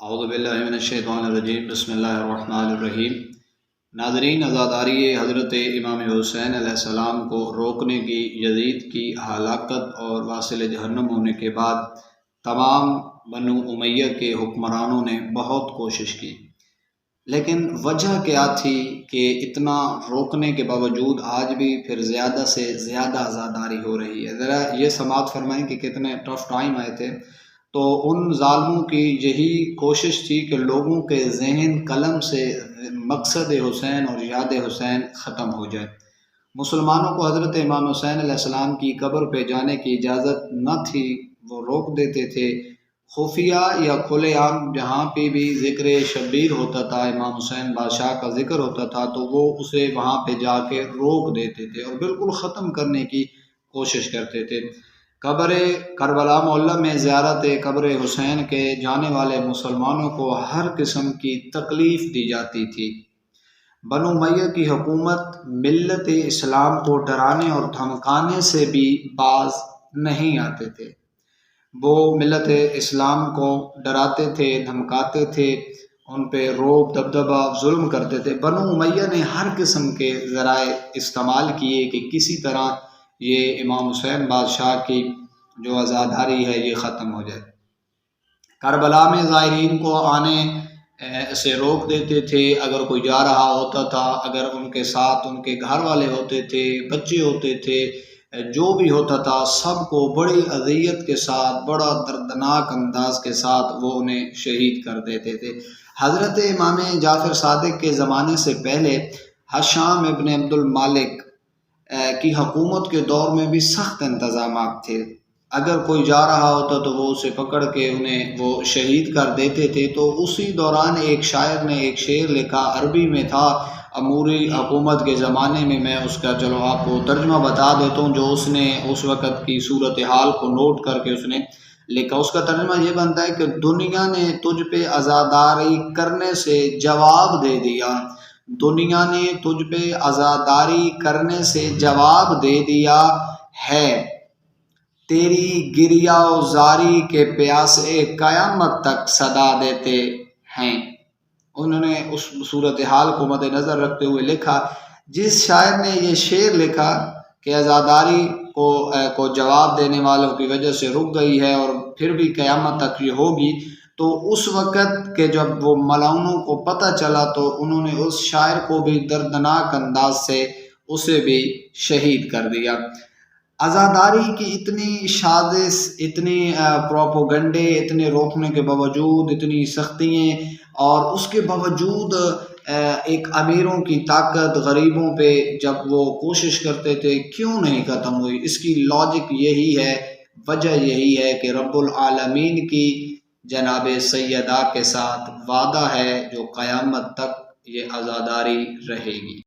اعوذ باللہ من الشیطان الرجیم، بسم اللہ الرحمن الرحیم۔ ناظرین، عزاداری حضرت امام حسین علیہ السلام کو روکنے کی یزید کی ہلاکت اور واصل جہنم ہونے کے بعد تمام بنو امیہ کے حکمرانوں نے بہت کوشش کی، لیکن وجہ کیا تھی کہ اتنا روکنے کے باوجود آج بھی پھر زیادہ سے زیادہ عزاداری ہو رہی ہے۔ ذرا یہ سماعت فرمائیں کہ کتنے ٹف ٹائم آئے تھے، تو ان ظالموں کی یہی کوشش تھی کہ لوگوں کے ذہن قلم سے مقصد حسین اور یاد حسین ختم ہو جائے۔ مسلمانوں کو حضرت امام حسین علیہ السلام کی قبر پہ جانے کی اجازت نہ تھی، وہ روک دیتے تھے۔ خفیہ یا کھلے عام جہاں پہ بھی ذکر شبیر ہوتا تھا، امام حسین بادشاہ کا ذکر ہوتا تھا، تو وہ اسے وہاں پہ جا کے روک دیتے تھے اور بالکل ختم کرنے کی کوشش کرتے تھے۔ قبر کربلا محلہ میں زیارت قبر حسین کے جانے والے مسلمانوں کو ہر قسم کی تکلیف دی جاتی تھی۔ بنو امیہ کی حکومت ملت اسلام کو ڈرانے اور دھمکانے سے بھی باز نہیں آتے تھے۔ وہ ملت اسلام کو ڈراتے تھے، دھمکاتے تھے، ان پہ روب دبدبہ ظلم کرتے تھے۔ بنو امیہ نے ہر قسم کے ذرائع استعمال کیے کہ کسی طرح یہ امام حسین بادشاہ کی جو عزاداری ہے یہ ختم ہو جائے۔ کربلا میں زائرین کو آنے سے روک دیتے تھے، اگر کوئی جا رہا ہوتا تھا، اگر ان کے ساتھ ان کے گھر والے ہوتے تھے، بچے ہوتے تھے، جو بھی ہوتا تھا، سب کو بڑی اذیت کے ساتھ، بڑا دردناک انداز کے ساتھ وہ انہیں شہید کر دیتے تھے۔ حضرت امام جعفر صادق کے زمانے سے پہلے ہشام ابن عبد المالک کی حکومت کے دور میں بھی سخت انتظامات تھے۔ اگر کوئی جا رہا ہوتا تو وہ اسے پکڑ کے انہیں وہ شہید کر دیتے تھے۔ تو اسی دوران ایک شاعر نے ایک شعر لکھا، عربی میں تھا، اموری حکومت کے زمانے میں، میں اس کا چلو آپ کو ترجمہ بتا دیتا ہوں، جو اس نے اس وقت کی صورتحال کو نوٹ کر کے اس نے لکھا۔ اس کا ترجمہ یہ بنتا ہے کہ دنیا نے تجھ پہ عزاداری کرنے سے جواب دے دیا، دنیا نے تجھ پہ عزاداری کرنے سے جواب دے دیا ہے، تیری گریہ و زاری کے پیاسے قیامت تک صدا دیتے ہیں۔ انہوں نے اس صورتحال کو مد نظر رکھتے ہوئے لکھا۔ جس شاعر نے یہ شعر لکھا کہ عزاداری کو جواب دینے والوں کی وجہ سے رک گئی ہے اور پھر بھی قیامت تک یہ ہوگی، تو اس وقت کے جب وہ ملاؤنوں کو پتہ چلا تو انہوں نے اس شاعر کو بھی دردناک انداز سے اسے بھی شہید کر دیا۔ عزاداری کی اتنی سازش، اتنی پروپیگنڈے، اتنے روکنے کے باوجود اتنی سختیاں، اور اس کے باوجود ایک امیروں کی طاقت غریبوں پہ جب وہ کوشش کرتے تھے، کیوں نہیں ختم ہوئی؟ اس کی لاجک یہی ہے، وجہ یہی ہے کہ رب العالمین کی جناب سیدہ کے ساتھ وعدہ ہے جو قیامت تک یہ عزاداری رہے گی۔